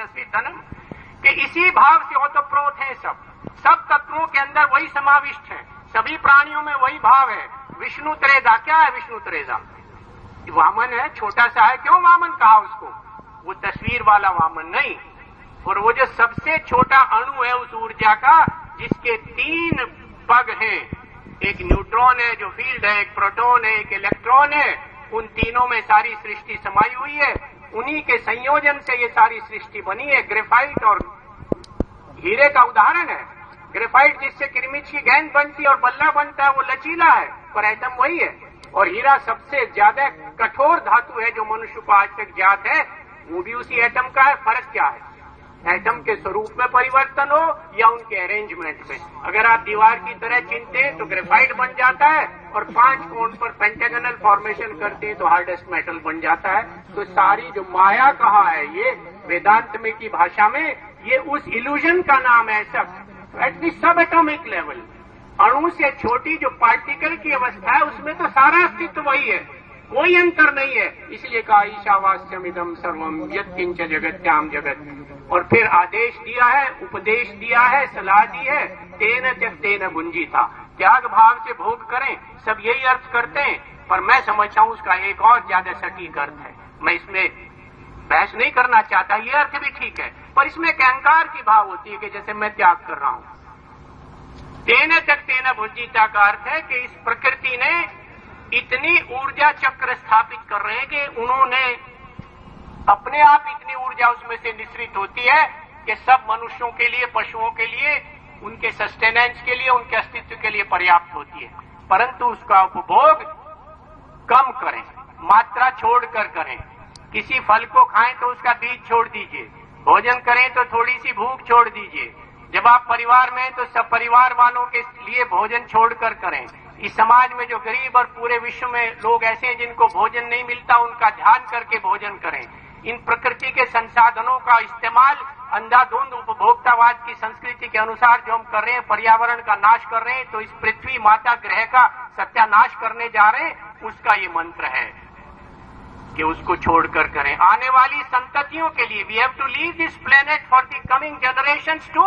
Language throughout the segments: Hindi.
तेजस्वी धनम, कि इसी भाव से ओतप्रोत है सब तत्वों के अंदर वही समाविष्ट है, सभी प्राणियों में वही भाव है। विष्णु त्रेधा, क्या है विष्णु त्रेधा? वामन है, छोटा सा है, क्यों वामन कहा उसको? वो तस्वीर वाला वामन नहीं, और वो जो सबसे छोटा अणु है उस ऊर्जा का, जिसके 3 पग हैं, एक न्यूट्रॉन है जो फील्ड है, एक प्रोटॉन है, एक इलेक्ट्रॉन है, उन तीनों में सारी सृष्टि समाई हुई है। उन्हीं के संयोजन से ये सारी सृष्टि बनी है। ग्रेफाइट और हीरे का उदाहरण है। ग्रेफाइट जिससे किरमिच की गेंद बनती है और बल्ला बनता है, वो लचीला है, पर एटम वही है। और हीरा सबसे ज्यादा कठोर धातु है जो मनुष्य को आज तक ज्ञात है, वो भी उसी एटम का है। फर्क क्या है? एटम के स्वरूप में परिवर्तन हो या उनके अरेंजमेंट में। अगर आप दीवार की तरह चिनते हैं तो ग्रेफाइट बन जाता है, और 5 कोण पर पेंटागनल फॉर्मेशन करते हैं तो हार्डेस्ट मेटल बन जाता है। तो सारी जो माया कहा है ये वेदांत में की भाषा में, ये उस इल्यूजन का नाम है सब। At the sub atomic level, अणु से छोटी जो पार्टिकल की अवस्था है, उसमें तो सारा अस्तित्व वही है, कोई अंतर नहीं है। इसलिए कहा ईशावास्यम इदम सर्वम यत्किंच जगत्याम जगत। और फिर आदेश दिया है, उपदेश दिया है, सलाह दी है, तेन त्यक्तेन भुंजीता, त्याग भाव से भोग करें। सब यही अर्थ करते हैं, पर मैं समझता हूं उसका एक और ज्यादा सटीक अर्थ है। मैं इसमें बहस नहीं करना चाहता, ये अर्थ भी ठीक है, पर इसमें एक अहंकार की भाव होती है कि जैसे मैं त्याग कर रहा हूं। तेन त्यक्तेन भुंजीता का अर्थ है कि इस प्रकृति ने इतनी ऊर्जा चक्र स्थापित कर रहे हैं कि उन्होंने अपने आप इतनी ऊर्जा उसमें से निश्रित होती है कि सब मनुष्यों के लिए, पशुओं के लिए, उनके सस्टेनेंस के लिए, उनके अस्तित्व के लिए पर्याप्त होती है। परंतु उसका उपभोग कम करें, मात्रा छोड़कर करें। किसी फल को खाएं तो उसका बीज छोड़ दीजिए, भोजन करें तो थोड़ी सी भूख छोड़ दीजिए। जब आप परिवार में हैं तो सब परिवार वालों के लिए भोजन छोड़कर करें। इस समाज में जो गरीब और पूरे विश्व में लोग ऐसे हैं जिनको भोजन नहीं मिलता, उनका ध्यान करके भोजन करें। इन प्रकृति के संसाधनों का इस्तेमाल अंधाधुंध उपभोक्तावाद की संस्कृति के अनुसार जो हम कर रहे हैं, पर्यावरण का नाश कर रहे हैं, तो इस पृथ्वी माता ग्रह का सत्यानाश करने जा रहे हैं। उसका ये मंत्र है कि उसको छोड़कर करें। आने वाली संततियों के लिए we have to leave this planet for the coming generations too,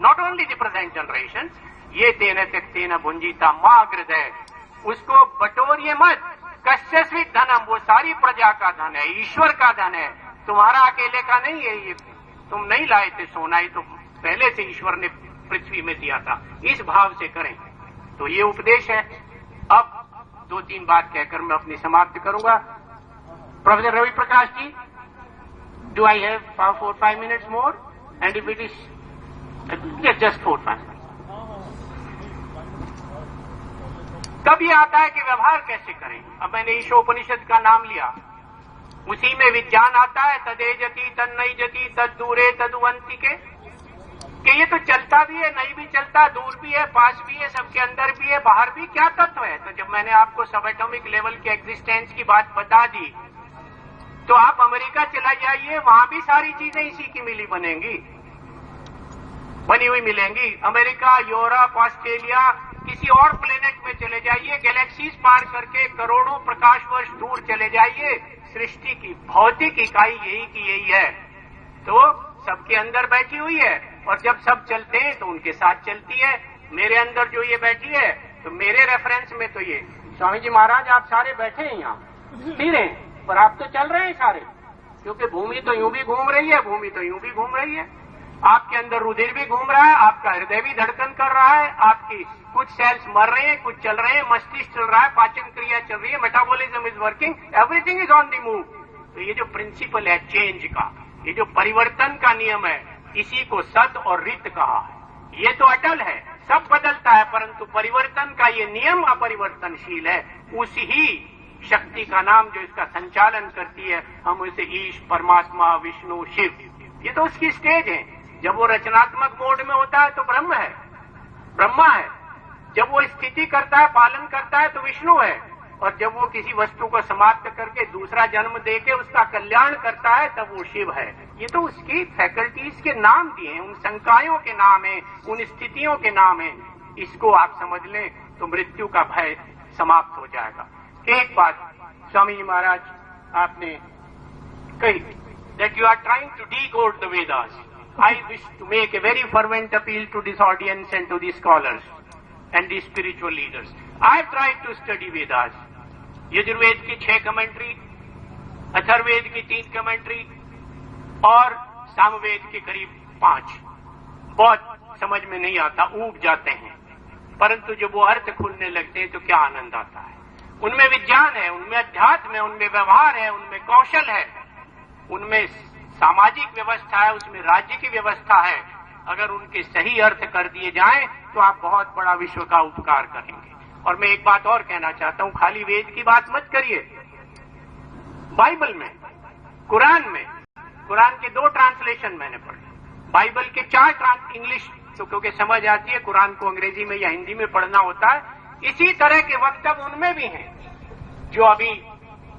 not only the present generation. ये तेन त्यक्तेन भुंजीता मां हृदय, उसको बटोरिए मत। कस्यस्वित धनम, वो सारी प्रजा का धन है, ईश्वर का धन है, तुम्हारा अकेले का नहीं है। ये तुम नहीं लाए थे सोना, ये तो पहले से ईश्वर ने पृथ्वी में दिया था। इस भाव से करें, तो ये उपदेश है। अब 2-3 बात कहकर मैं अपनी समाप्त करूंगा। Professor Ravi Prakash ji, do I have 4-5 minutes more? And if it is just 4-5 minutes. तब ये आता है कि व्यवहार कैसे करें। अब मैंने ईशोपनिषद का नाम लिया, उसी में विज्ञान आता है। तदेजति तन्नईजति तद्दूरे तदुवंतिके, कि ये तो चलता भी है, नहीं भी चलता, दूर भी है, पास भी है, सबके अंदर भी है, बाहर भी। क्या तत्व है? तो जब मैंने आपको सब एटॉमिक लेवल के एग्जिस्टेंस की बात बता दी, तो आप अमेरिका चला जाइए, वहां भी सारी चीजें इसी की मिली बनी हुई मिलेंगी। अमेरिका, यूरोप, ऑस्ट्रेलिया, किसी और प्लेनेट में चले जाइए, गैलेक्सीज पार करके करोड़ों प्रकाश वर्ष दूर चले जाइए, सृष्टि की भौतिक इकाई यही की यही है। तो सबके अंदर बैठी हुई है, और जब सब चलते हैं तो उनके साथ चलती है। मेरे अंदर जो ये बैठी है, तो मेरे रेफरेंस में तो ये स्वामी जी महाराज आप सारे बैठे हैं यहाँ, स्थिर हैं, पर आप तो चल रहे हैं सारे, क्योंकि भूमि तो यूं भी घूम रही है, भूमि तो यूं भी घूम रही है। आपके अंदर रुधिर भी घूम रहा है, आपका हृदय भी धड़कन कर रहा है, आपकी कुछ सेल्स मर रहे हैं, कुछ चल रहे हैं, मस्तिष्क चल रहा है, पाचन क्रिया चल रही है, metabolism is working, everything is on the move. तो ये जो प्रिंसिपल है चेंज का, ये जो परिवर्तन का नियम है, इसी को सत और रित कहा है। ये तो अटल है, सब बदलता है, परंतु परिवर्तन का ये नियम अपरिवर्तनशील है। उसी ही शक्ति का नाम जो इसका संचालन करती है, हम उसे ईश, परमात्मा, विष्णु, शिव, ये तो उसकी स्टेज है। जब वो रचनात्मक मोड में होता है तो ब्रह्म है, ब्रह्मा है। जब वो स्थिति करता है, पालन करता है, तो विष्णु है। और जब वो किसी वस्तु को समाप्त करके दूसरा जन्म देके उसका कल्याण करता है, तब वो शिव है। ये तो उसकी फैकल्टीज के नाम दिए हैं, उन संकायों के नाम है, उन स्थितियों के नाम है। इसको आप समझ लें तो मृत्यु का भय समाप्त हो जाएगा। एक बात स्वामी जी महाराज आपने कही that you are trying to decode the Vedas. I wish to make a very fervent appeal to this audience and to the scholars and the spiritual leaders. I have tried to study Vedas. Yajurveda की 6 कमेंट्री, अथर्ववेद की 3 कमेंट्री और सामवेद के करीब 5। बहुत समझ में नहीं आता, ऊब जाते हैं, परंतु जब वो अर्थ खुलने लगते हैं तो क्या आनंद आता है। उनमें विज्ञान है, उनमें अध्यात्म है, उनमें व्यवहार है, उनमें कौशल है, उनमें सामाजिक व्यवस्था है, उसमें राज्य की व्यवस्था है। अगर उनके सही अर्थ कर दिए जाएं तो आप बहुत बड़ा विश्व का उपकार करेंगे। और मैं एक बात और कहना चाहता हूं, खाली वेद की बात मत करिए। बाइबल में, कुरान में, कुरान के 2 ट्रांसलेशन मैंने पढ़े, बाइबल के 4 इंग्लिश तो क्योंकि समझ आती है, कुरान को अंग्रेजी में या हिंदी में पढ़ना होता है। इसी तरह के वक्तव्य उनमें भी हैं। जो अभी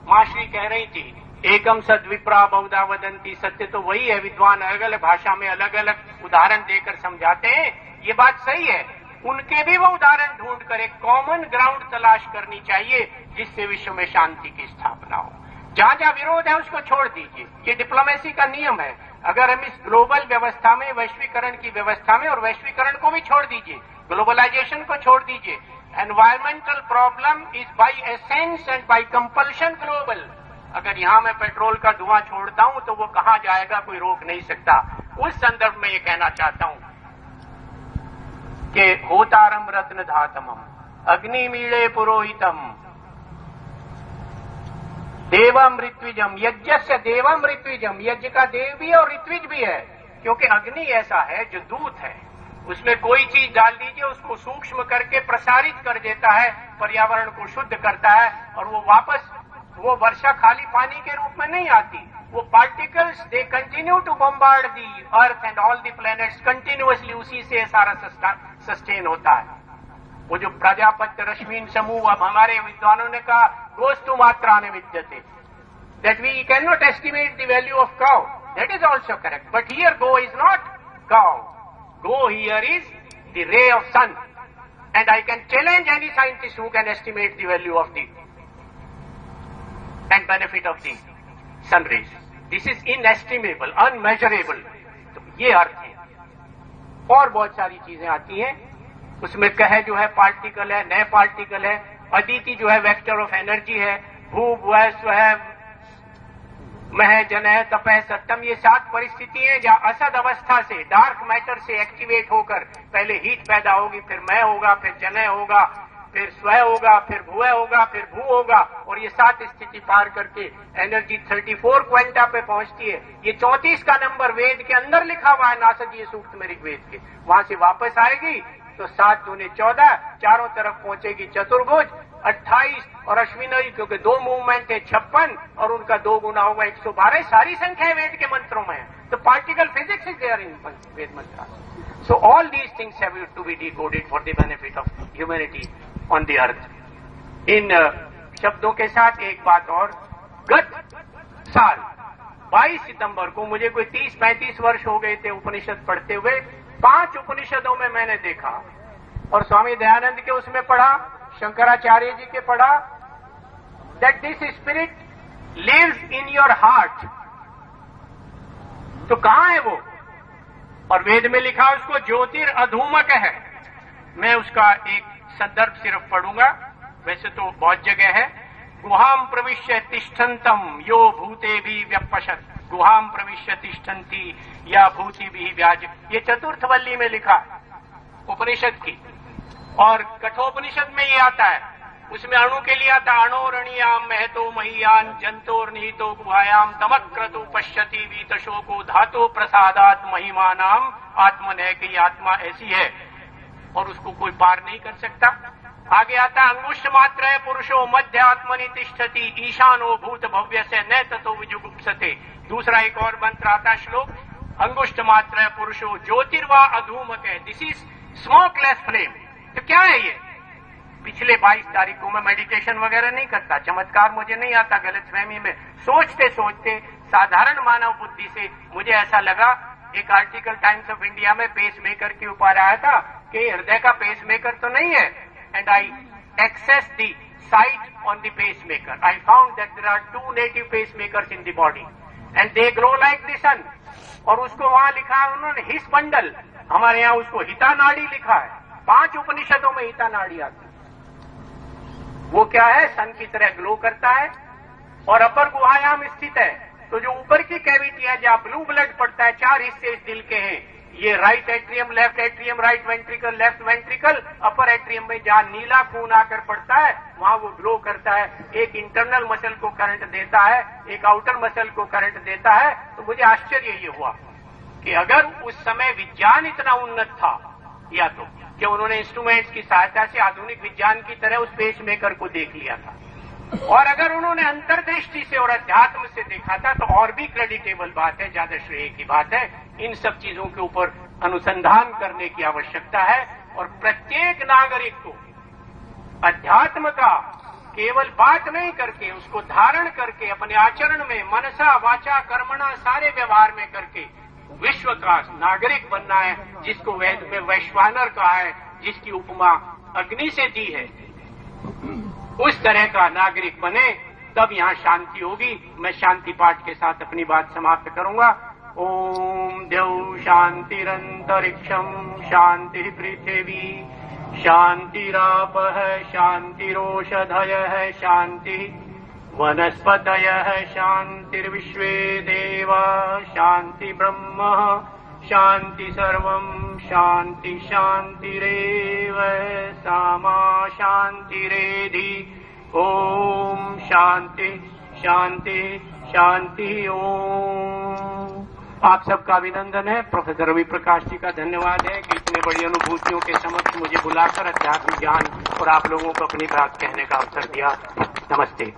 माश्री कह रही थी, एकम सद विप्रा बहुधा वदंती, सत्य तो वही है, विद्वान अलग अलग भाषा में अलग अलग उदाहरण देकर समझाते हैं। ये बात सही है, उनके भी वो उदाहरण ढूंढकर एक कॉमन ग्राउंड तलाश करनी चाहिए जिससे विश्व में शांति की स्थापना हो। जहां जहां विरोध है उसको छोड़ दीजिए, ये डिप्लोमेसी का नियम है। अगर हम इस ग्लोबल व्यवस्था में, वैश्वीकरण की व्यवस्था में, और वैश्वीकरण को भी छोड़ दीजिए, ग्लोबलाइजेशन को छोड़ दीजिए, environmental problem is by essence and by compulsion global. अगर यहां मैं पेट्रोल का धुआं छोड़ता हूं तो वो कहां जाएगा, कोई रोक नहीं सकता। उस संदर्भ में ये कहना चाहता हूं कि होतारम रत्न धातमम अग्निमीळे पुरोहितम देवम ऋत्विजम, यज्ञ से देवम ऋत्विजम, यज्ञ का देव भी और ऋत्विज भी है, क्योंकि अग्नि ऐसा है जो दूत है। उसमें कोई चीज डाल दीजिए, उसको सूक्ष्म करके प्रसारित कर देता है, पर्यावरण को शुद्ध करता है, और वो वापस वो वर्षा खाली पानी के रूप में नहीं आती। वो particles they continue to bombard the earth and all the planets continuously, उसी से सारा सस्टेन होता है। वो जो प्रजापत्य रश्मीन समूह, अब हमारे विद्वानों ने कहा गोस्तु मात्रा ने विद्यते, that we can not estimate the value of cow, that is also correct, but here गो इज नॉट काउ, गो here is the ray of sun, and I can challenge any scientist who can estimate the value of the and benefit of the sun rays. This is inestimable, unmeasurable. तो ये अर्थ है। और बहुत सारी चीजें आती हैं उसमें। कह जो है पार्टिकल है, नए पार्टिकल है, अदिति जो है वेक्टर ऑफ एनर्जी है, भू भुव स्व मह जनह तपह सत्यम, ये 7 परिस्थिति है जहां असद अवस्था से, डार्क मैटर से एक्टिवेट होकर पहले हीट पैदा होगी, फिर मह होगा, फिर जनह होगा, फिर स्वय होगा, फिर भुवय होगा, फिर भू होगा, और ये 7 स्थिति पार करके एनर्जी 34 क्वांटा पे पहुंचती है। ये 34 का नंबर वेद के अंदर लिखा हुआ है, नासदीय सूक्त में ऋग्वेद के। वहां से वापस आएगी तो 7 दूने 14, चारों तरफ पहुंचेगी चतुर्भुज 28, और अश्विनी क्योंकि 2 मूवमेंट है 56, और उनका 2 गुना होगा 112। सारी संख्या वेद के मंत्रों में है। तो particle physics is there in Veda mantra. So all these things have to be decoded for the benefit of humanity on the earth. इन शब्दों के साथ एक बात और, गत साल 22 सितंबर को मुझे कोई 30-35 वर्ष हो गए थे उपनिषद पढ़ते हुए। 5 उपनिषदों में मैंने देखा, और स्वामी दयानंद के उसमें पढ़ा, शंकराचार्य जी के पढ़ा, that this spirit lives in your heart. तो कहां है वो? और वेद में लिखा उसको ज्योतिर अधूमक है। मैं उसका एक संदर्भ सिर्फ पढ़ूंगा, वैसे तो बहुत जगह है। गुहाम प्रविश्य तिष्ठन्तम यो भूते भी व्यपशत, गुहाम प्रविश्य तिष्ठन्ति या भूति भी व्याज। ये चतुर्थवल्ली में लिखा उपनिषद की। और कठोपनिषद में ये आता है, उसमें अणु के लिए आता, अणोरणीयाम महतो महीयान जंतोर निहितो गुहायाम तमक्रतु पश्यति वीतशोको धातो प्रसादात महिमानाम आत्मनय की आत्मा ऐसी है और उसको कोई पार नहीं कर सकता। आगे आता अंगुष्ठ मात्र है पुरुषो मध्य आत्मनि तिष्ठति ईशानो भूत भव्य से न ततो विजुगुप्सते। दूसरा एक और मंत्र आता श्लोक, अंगुष्ठ मात्र है पुरुषो ज्योतिर्वा अधूमक है, दिस इज स्मोकलेस फ्लेम। तो क्या है ये? पिछले 22 तारीख को मैं मेडिटेशन वगैरह नहीं करता, चमत्कार मुझे नहीं आता, गलतफहमी में सोचते सोचते साधारण मानव बुद्धि से मुझे ऐसा लगा, एक आर्टिकल टाइम्स ऑफ इंडिया में पेस मेकर के ऊपर आया था कि हृदय का पेस मेकर तो नहीं है, and I access the site on the pace maker, I found that there are 2 native pace makers in the body, and they grow like the sun. और उसको वहां लिखा है उन्होंने हिस बंडल, हमारे यहां उसको हिता नाड़ी लिखा है। 5 उपनिषदों में हिता नाड़ी आती है। वो क्या है, सन की तरह ग्लो करता है और अपर गुहायाम स्थित है। तो जो ऊपर की कैविटी है जहां ब्लू ब्लड पड़ता है, 4 हिस्से इस दिल के हैं, ये right atrium, left atrium, right ventricle, left ventricle, upper atrium में जहां नीला खून आकर पड़ता है वहां वो ग्लो करता है। एक इंटरनल मसल को करंट देता है, एक आउटर मसल को करंट देता है। तो मुझे आश्चर्य ये हुआ कि अगर उस समय विज्ञान इतना उन्नत था, या तो कि उन्होंने इंस्ट्रूमेंट्स की सहायता से आधुनिक विज्ञान की तरह उस पेसमेकर को देख लिया था, और अगर उन्होंने अंतर्दृष्टि से और अध्यात्म से देखा था तो और भी क्रेडिटेबल बात है, ज्यादा श्रेय की बात है। इन सब चीजों के ऊपर अनुसंधान करने की आवश्यकता है और प्रत्येक नागरिक को अध्यात्म का केवल बात नहीं करके उसको धारण करके अपने आचरण में मनसा वाचा कर्मणा सारे व्यवहार में करके विश्व का नागरिक बनना है, जिसको वेद में वैश्वानर कहा है, जिसकी उपमा अग्नि से दी है। उस तरह का नागरिक बने तब यहाँ शांति होगी। मैं शांति पाठ के साथ अपनी बात समाप्त करूंगा। ओम द्यौ शांतिरंतरिक्षम शांति पृथिवी शांतिरापः शांतिरोषधयः शांति वनस्पतयः शांतिर्विश्वे देवा शांति ब्रह्म शांति सर्वं शांति शांतिरेव सामा शांतिरेधि। ओम शांति शांति शांति ओम। आप सबका अभिनंदन है। प्रोफेसर रवि प्रकाश जी का धन्यवाद है कि इतने बड़ी अनुभूतियों के समक्ष मुझे बुलाकर अध्यात्म ज्ञान और आप लोगों को अपनी बात कहने का अवसर दिया। नमस्ते।